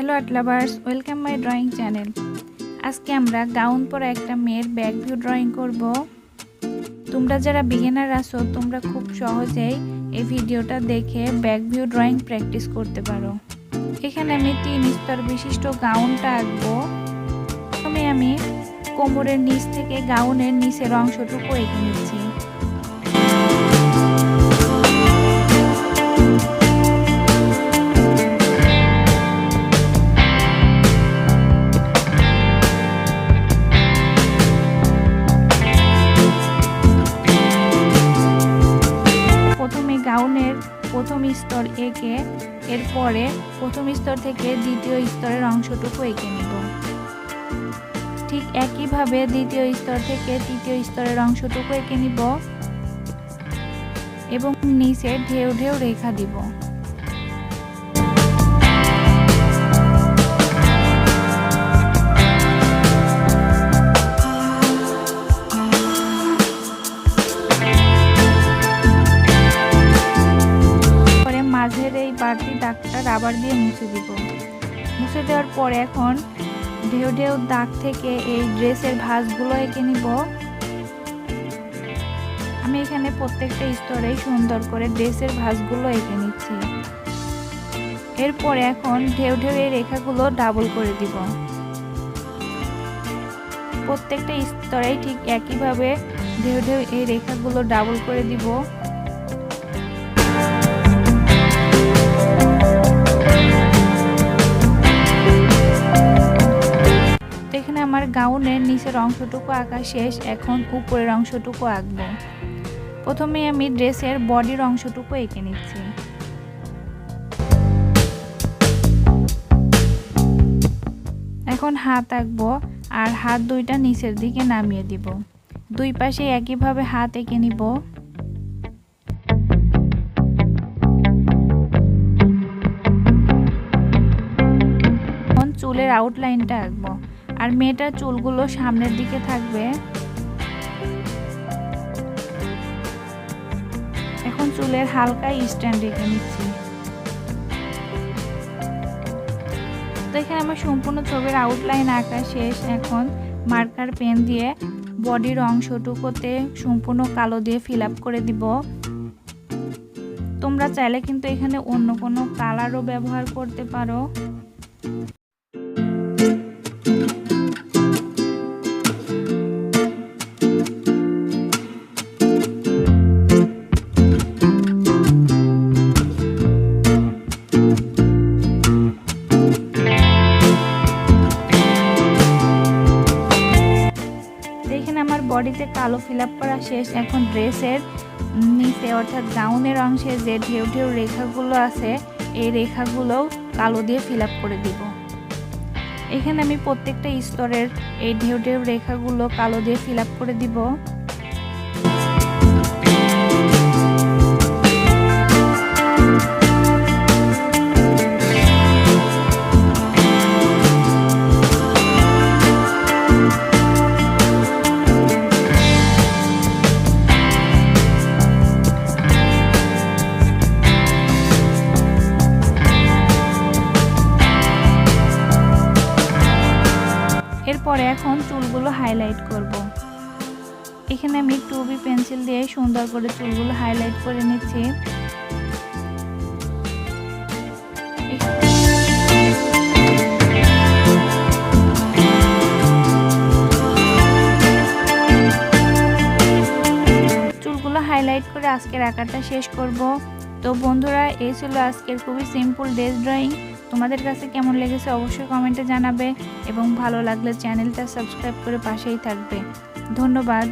Hello art lovers, welcome my drawing channel. আজকে আমরা gown পরা একটা মেয়ের ব্যাক ভিউ ড্রয়িং করব। তোমরা যারা বিগিনার আছো তোমরা খুব সহজেই এই ভিডিওটা দেখে ব্যাক ভিউ ড্রয়িং প্র্যাকটিস করতে পারো। এখানে আমি 3 স্তর বিশিষ্ট গাউনটা আঁকবো। আমি কোমরের নিচ থেকে গাউনের নিচের অংশটুকু এঁকে নিচ্ছি। গাউনের প্রথম স্তর এঁকে এরপরে প্রথম স্তর থেকে দ্বিতীয় স্তরের অংশটুকু এঁকে নেব। ঠিক একইভাবে দ্বিতীয় স্তর থেকে তৃতীয় স্তরের অংশটুকু এঁকে নিব এবং নিচে ঢেউ ঢেউ রেখা দিব। মাঝের এই বাড়তি দাগটা রাবার দিয়ে মুছে দিব। মুছে দেওয়ার পরে এখন ঢেউ ঢেউ দাগ থেকে এই ড্রেসের ভাঁজগুলো এঁকে নিব। আমি এখানে প্রত্যেকটা স্তরে সুন্দর করে ড্রেসের ভাঁজগুলো এঁকে নিচ্ছি। এরপরে এখন ঢেউ ঢেউ এই রেখাগুলো ডাবল করে দিব। প্রত্যেকটা স্তরেই ঠিক একইভাবে ঢেউ ঢেউ এই রেখাগুলো ডাবল করে দিব। এখানে আমার গাউনের নিচের অংশটুকু আঁকা শেষ। এখন উপরের অংশটুকু আঁকবো। প্রথমে আমি ড্রেসের বডির অংশটুকু এঁকে নিচ্ছি। এখন হাত আঁকবো আর হাত দুইটা নিচের দিকে নামিয়ে দিব। দুই পাশে একইভাবে হাত এঁকে নিব। এখন চুলের আউটলাইনটা আঁকবো আর মেয়েটার চুলগুলো সামনের দিকে থাকবে। এখন চুলের হালকা স্ট্যান্ড রেখে নিচ্ছি। তো এখানে আমার সম্পূর্ণ ছবির আউটলাইন আঁকা শেষ। এখন মার্কার পেন দিয়ে বডির অংশটুকুতে সম্পূর্ণ কালো দিয়ে ফিল আপ করে দিব। তোমরা চাইলে কিন্তু এখানে অন্য কোনো কালারও ব্যবহার করতে পারো। আমার বডিতে কালো ফিল আপ করা শেষ। এখন ড্রেসের নিচে অর্থাৎ গাউনের অংশে যে ঢেউ ঢেউ রেখাগুলো আছে এই রেখাগুলোও কালো দিয়ে ফিল আপ করে দিব। এখানে আমি প্রত্যেকটা স্তরের এই ঢেউ ঢেউ রেখাগুলো কালো দিয়ে ফিল আপ করে দিব। এরপরে এখন চুলগুলো হাইলাইট করব। এখানে আমি 2B পেন্সিল দিয়ে সুন্দর করে চুলগুলো হাইলাইট করে নিচ্ছি। চুলগুলো হাইলাইট করে আজকের আঁকাটা শেষ করব। তো বন্ধুরা, এই ছিল আজকের খুবই সিম্পল ড্রেস ড্রয়িং। তোমাদের কাছে কেমন লেগেছে অবশ্যই কমেন্টে জানাবে এবং ভালো লাগলে চ্যানেলটা সাবস্ক্রাইব করে পাশেই থাকবে। ধন্যবাদ।